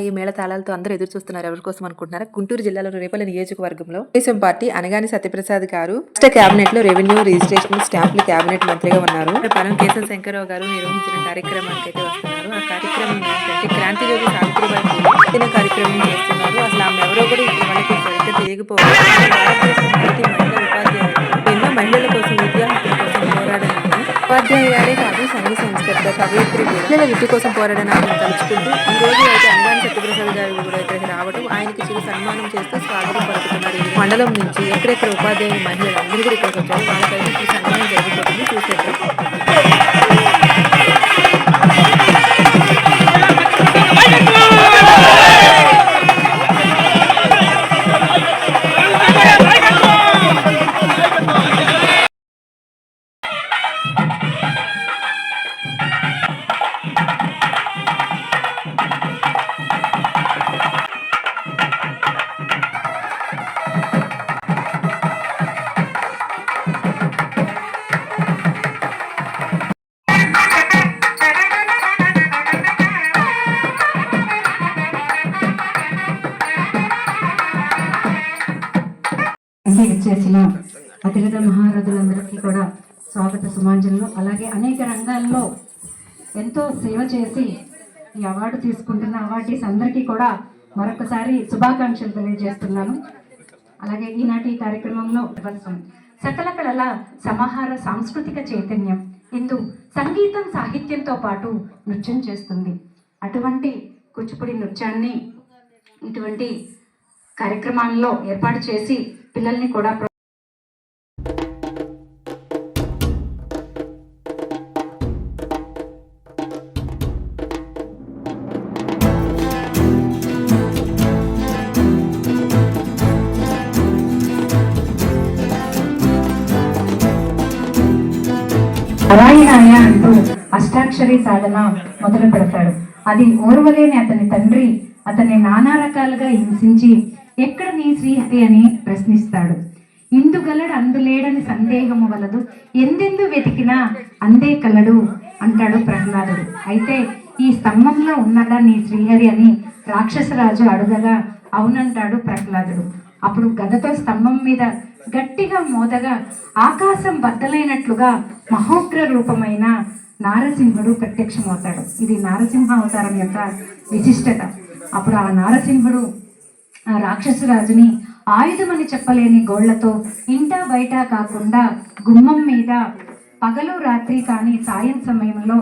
ఈ మేళ తాళాలతో అందరూ ఎదురు చూస్తున్నారు. ఎవరి కోసం అనుకుంటున్నారా? గుంటూరు జిల్లాలోని రేపల్లి నియోజకవర్గంలో తెలుగుదేశం పార్టీ అనగాని సత్యప్రసాద్ గారు రాష్ట్ర కేబినెట్ లో రెవెన్యూ, రిజిస్ట్రేషన్, స్టాంపులు కేబినెట్ మంత్రిగా ఉన్నారు. పనం కేశవ శంకరరావు గారు నిర్వహించిన కార్యక్రమానికి అయితే వస్తున్నారు. ఆ కార్యక్రమం ఏంటంటే క్రాంతి జ్యోతి సావిత్రిబాయి పూలే కార్యక్రమం చేస్తున్నారు. అసలు ఆమె ఎవరో కూడా వాళ్ళకి సరిగ్గా తెలియకపోవడం, ఎన్నో మహిళల కోసం, విద్యార్థుల కోసం పోరాడడం, ఉపాధ్యాయులే కాదు సంఘ సంస్కర్త, కవయిత్రి పిల్లల విద్య కోసం పోరాడడానికి తలుచుకుంటూ ఈ రోజు అయితే అనగాని సత్యప్రసాద్ గారు కూడా ఇక్కడికి రావడం, ఆయనకి చిరు సన్మానం చేస్తూ స్వాగతం పలుకుతున్నారు. ఈ మండలం నుంచి ఎక్కడెక్కడ ఉపాధ్యాయులు మహిళలు అందరూ కూడా ఇక్కడికి వచ్చారు. వాళ్ళకైతే ఈ సన్మానం జరుగుతుంది. చూసేద్దాం. చేసిన అతిరథ మహారథులందరికీ కూడా స్వాగత సుమాంజనులు. అలాగే అనేక రంగాల్లో ఎంతో సేవ చేసి ఈ అవార్డు తీసుకుంటున్న అవార్డీస్ అందరికీ కూడా మరొకసారి శుభాకాంక్షలు తెలియజేస్తున్నాను. అలాగే ఈనాటి కార్యక్రమంలో సకల కళల సమాహార సాంస్కృతిక చైతన్యం ఇందు సంగీతం, సాహిత్యంతో పాటు నృత్యం చేస్తుంది. అటువంటి కూచిపూడి నృత్యాన్ని ఇటువంటి కార్యక్రమాల్లో ఏర్పాటు చేసి పిల్లల్ని కూడా నారాయణాయ అంటూ అష్టాక్షరి సాధన మొదలు పెడతాడు. అది ఓర్వలేని అతని తండ్రి అతన్ని నానా రకాలుగా హింసించి ఎక్కడ నీ శ్రీహరి అని ప్రశ్నిస్తాడు. ఇందుగలడు అందులేడని సందేహము వలదు, ఎందెందు వెతికినా అందే కలడు అంటాడు ప్రహ్లాదుడు. అయితే ఈ స్తంభంలో ఉన్నాడా నీ శ్రీహరి అని రాక్షసరాజు అడుగగా అవునంటాడు ప్రహ్లాదుడు. అప్పుడు గదతో స్తంభం మీద గట్టిగా మోదగా ఆకాశం బద్దలైనట్లుగా మహోగ్ర రూపమైన నారసింహుడు ప్రత్యక్షమవుతాడు. ఇది నారసింహ అవతారం యొక్క విశిష్టత. అప్పుడు ఆ నారసింహుడు ఆ రాక్షసరాజుని ఆయుధమని చెప్పలేని గోళ్లతో ఇంటా బయట కాకుండా గుమ్మం మీద పగలు రాత్రి కానీ సాయం సమయంలో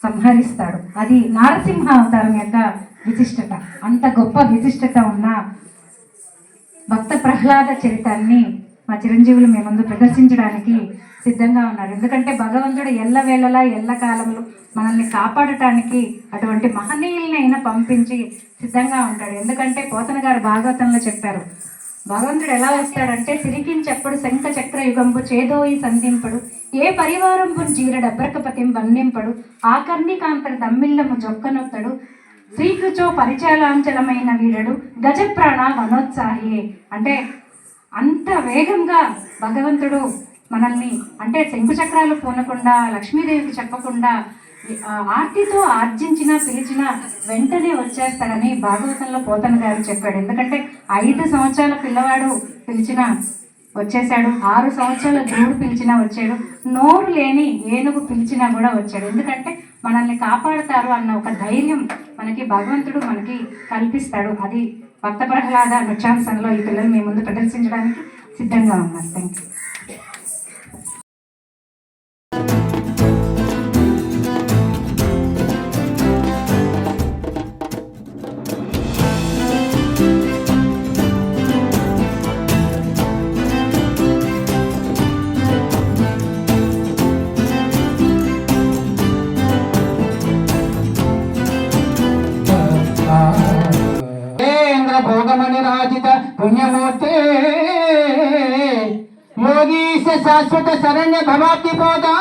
సంహరిస్తాడు. అది నారసింహ అవతారం యొక్క విశిష్టత. అంత గొప్ప విశిష్టత ఉన్న భక్త ప్రహ్లాద చరితాన్ని మా చిరంజీవులు మీ ముందు ప్రదర్శించడానికి సిద్ధంగా ఉన్నారు. ఎందుకంటే భగవంతుడు ఎల్లవేళలా ఎల్లకాలంలో మనల్ని కాపాడటానికి అటువంటి మహనీయులనైనా పంపించి సిద్ధంగా ఉంటాడు. ఎందుకంటే పోతన గారు భాగవతంలో చెప్పారు, భగవంతుడు ఎలా వస్తాడంటే సిరికించెప్పుడు శంఖ చక్ర యుగంపు చేదోయి సంధింపడు, ఏ పరివారంపు జీరడబ్రకపతిం వన్నింపడు, ఆకర్ణికాంతర దమ్మిల్లము జొక్కనొత్తడు, శ్రీకృచో పరిచాలాంచలమైన వీరడు గజప్రాణ వనోత్సాహి. అంటే అంత వేగంగా భగవంతుడు మనల్ని అంటే శంకుచక్రాలు పూనకుండా, లక్ష్మీదేవికి చెప్పకుండా ఆర్తితో ఆర్జించిన పిలిచిన వెంటనే వచ్చేస్తాడని భాగవతంలో పోతన గారు చెప్పాడు. ఎందుకంటే 5 సంవత్సరాల పిల్లవాడు పిలిచిన వచ్చేసాడు, 6 సంవత్సరాల దేవుడు పిలిచినా వచ్చాడు, నోరు లేని ఏనుగు పిలిచినా కూడా వచ్చాడు. ఎందుకంటే మనల్ని కాపాడుతారు అన్న ఒక ధైర్యం మనకి భగవంతుడు మనకి కల్పిస్తాడు. అది భక్త ప్రహ్లాద నృత్యాంశంలో ఈ పిల్లలు మీ ముందు ప్రదర్శించడానికి సిద్ధంగా ఉన్నారు. Thank you. పుణ్యమూర్తి యోగీశ శాశ్వత శరణ్య భవాబ్ది పోదా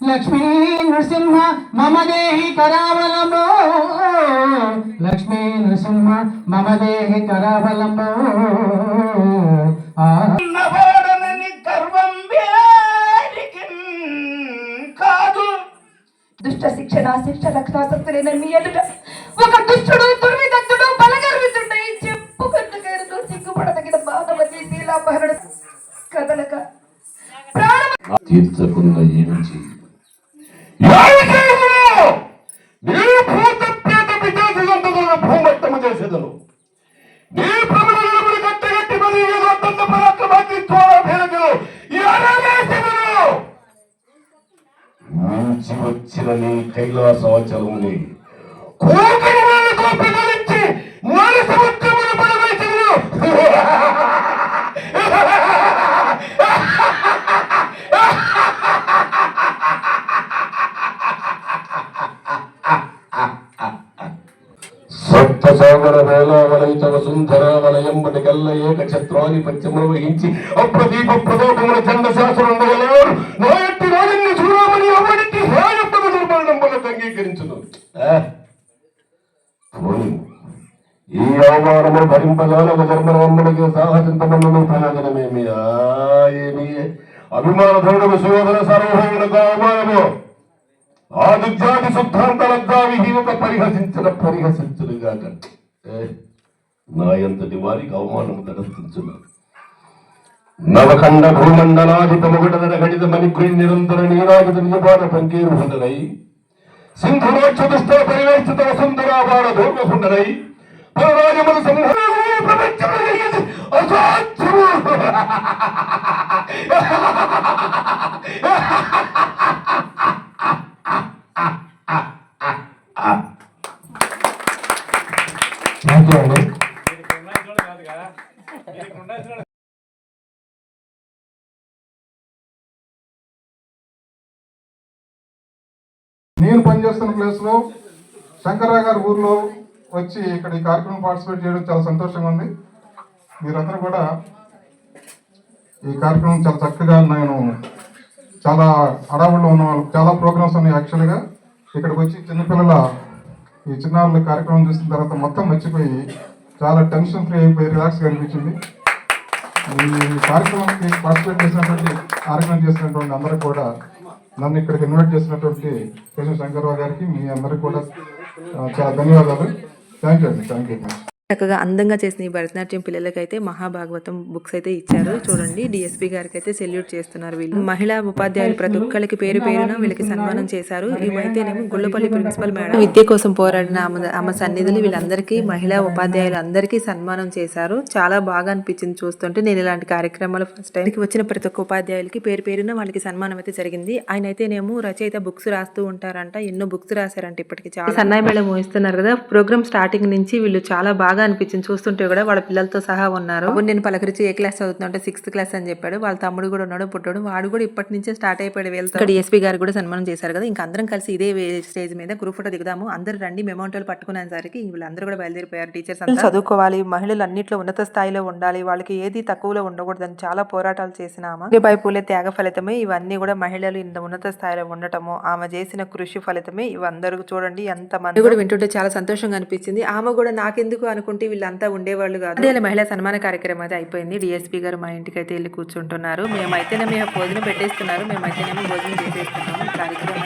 లక్ష్మీ నృసింహ మమ దేహి కరావలంబో, లక్ష్మీ నృసింహ మమ దేహి కరావలంబో. దుష్ట శిక్షణ శిక్ష రక్షాసక్తులైన మీ ఎదుట ఒక దుష్టుడు దుర్విదత్తుడు బలగర్వితుడై చెప్పు కట్టుకైనతో సిగ్గుపడదగిన మానవతి శీలాపహరుడు కదలక ప్రాణ తీర్చకుండా ఏమి చేయి భూమట్టము చేసేదను నీ ప్రభుత్వ కట్టగట్టి మరి పరాక్రమాన్ని మించి వచ్చిన నీ కైలాసాచలముని కోకరించి నలు సముద్రమును పడవేసెదను. సప్తసాగర వేలావలయిత వసుంధర వలయంబటి గల్ల ఏక ఛత్రాధిపత్యమును వహించి అప్రదీప ప్రదోపముల చండ శాస్త్రుండగలవారు నా ఎట్టి రాజన్ని చూడమని అవనికి హాయప్పను దుర్మరణములకు అంగీకరించును. ఈ అవమానమును భరింపగానక ధర్మరాముడికి సాహసింపమన్నను ప్రయోజనమేమి? ఏమి అభిమాన ధరుడు సుయోధన సార్వభౌములకు అవమానము ఆదిత్యాది శుద్ధాంతరద్దా విహీనత పరిహసించునుగాక. నా ఎంతటి వారికి అవమానము తలెత్తించును. నవఖండ భూమండలాధిపముగడన గడిత మణిగ్రీ నిరంతర నీరాగిత నిజపాన పంకేరుహుండనై సింధురోక్షదుష్ట పరివేష్టిత వసుంధరాబాణ ధూర్మహుండనై పరరాజముల సంహారము ప్రపంచములు అసాధ్యము. నేను పనిచేస్తున్న ప్లేస్లో శంకర్రావు గారి ఊర్లో వచ్చి ఇక్కడ ఈ కార్యక్రమం పార్టిసిపేట్ చేయడం చాలా సంతోషంగా ఉంది. మీరందరూ కూడా ఈ కార్యక్రమం చాలా చక్కగా, నేను చాలా హడావుల్లో ఉన్న వాళ్ళు చాలా ప్రోగ్రామ్స్ ఉన్నాయి. యాక్చువల్గా ఇక్కడికి వచ్చి చిన్నపిల్లల ఈ చిన్నారుల కార్యక్రమం చూసిన తర్వాత మొత్తం మర్చిపోయి చాలా టెన్షన్ ఫ్రీ అయిపోయి రిలాక్స్గా అనిపించింది. ఈ కార్యక్రమానికి పార్టిసిపేట్ చేసినటువంటి ఆర్గనైజ్ చేసినటువంటి అందరూ కూడా, నన్ను ఇక్కడికి ఇన్వైట్ చేసినటువంటి కేశవ శంకర్రావు గారికి మీ అందరికీ కూడా చాలా ధన్యవాదాలు. థ్యాంక్ యూ అండి. Thank you. చక్కగా అందంగా చేసిన ఈ భరతనాట్యం పిల్లలకైతే మహాభాగవతం బుక్స్ అయితే ఇచ్చారు. చూడండి, డిఎస్పీ గారికి అయితే సెల్యూట్ చేస్తున్నారు. వీళ్ళు మహిళా ఉపాధ్యాయులు ప్రతి ఒక్కరికి పేరు పేరున వీళ్ళకి సన్మానం చేశారు. ఇవైతేనేమో గుళ్ళపల్లి ప్రిన్సిపల్ మేడం విద్య కోసం పోరాడిన ఆమె సన్నిధులు వీళ్ళందరికీ, మహిళా ఉపాధ్యాయులు అందరికీ సన్మానం చేశారు. చాలా బాగా అనిపించింది చూస్తుంటే. నేను ఇలాంటి కార్యక్రమాలు ఫస్ట్ టైం వచ్చిన ప్రతి ఒక్క ఉపాధ్యాయులకి పేరు పేరున వాళ్ళకి సన్మానం అయితే జరిగింది. ఆయన అయితేనేమో రచయిత బుక్స్ రాస్తూ ఉంటారంట, ఎన్నో బుక్స్ రాశారంట. ఇప్పటికి చాలా సన్నాయి మేళం మోయిస్తున్నారు కదా. ప్రోగ్రామ్ స్టార్టింగ్ నుంచి వీళ్ళు చాలా బాగా అనిపించింది చూస్తుంటే కూడా. వాళ్ళ పిల్లలతో సహా ఉన్నారు. నేను పలకరించి ఏ క్లాస్ చదువుతుంటే 6th క్లాస్ అని చెప్పాడు. వాళ్ళ తమ్ముడు కూడా ఉన్నాడు, పుట్టాడు. వాడు కూడా ఇప్పటి నుంచే స్టార్ట్ అయిపోయాడు. వీళ్ళతో ఇక్కడ ఎస్పీ గారు కూడా సన్మానం చేశారు కదా. ఇంకా అందరం కలిసి ఇదే స్టేజ్ మీద గ్రూప్ ఫోటో దిగుదాము, అందరూ రండి మెమోంటోలు పట్టుకునేసరికి వీళ్ళందరూ కూడా బయలుదేరిపోయారు. టీచర్స్ అంతా చదువుకోవాలి, మహిళలు అన్నింటిలో ఉన్నత స్థాయిలో ఉండాలి, వాళ్ళకి ఏది తక్కువలో ఉండకూడదని చాలా పోరాటాలు చేసిన ఆమె పూలే త్యాగ ఫలితమే ఇవన్నీ కూడా. మహిళలు ఇంత ఉన్నత స్థాయిలో ఉండటము, ఆమె చేసిన కృషి ఫలితమే ఇవందరూ. చూడండి ఎంత మంది కూడా వింటుంటే చాలా సంతోషంగా అనిపించింది. ఆమె కూడా నాకెందుకు అనుకుంటే వీళ్ళంతా ఉండేవాళ్ళు కాదు. అదే మహిళా సన్మాన కార్యక్రమం అయితే అయిపోయింది. డిఎస్పీ గారు మా ఇంటికి అయితే వెళ్ళి కూర్చుంటున్నారు. మేమైతేనే మేము భోజనం పెట్టేస్తున్నారు, మేమైతేనేమో భోజనం చేసేస్తున్నాము. కార్యక్రమం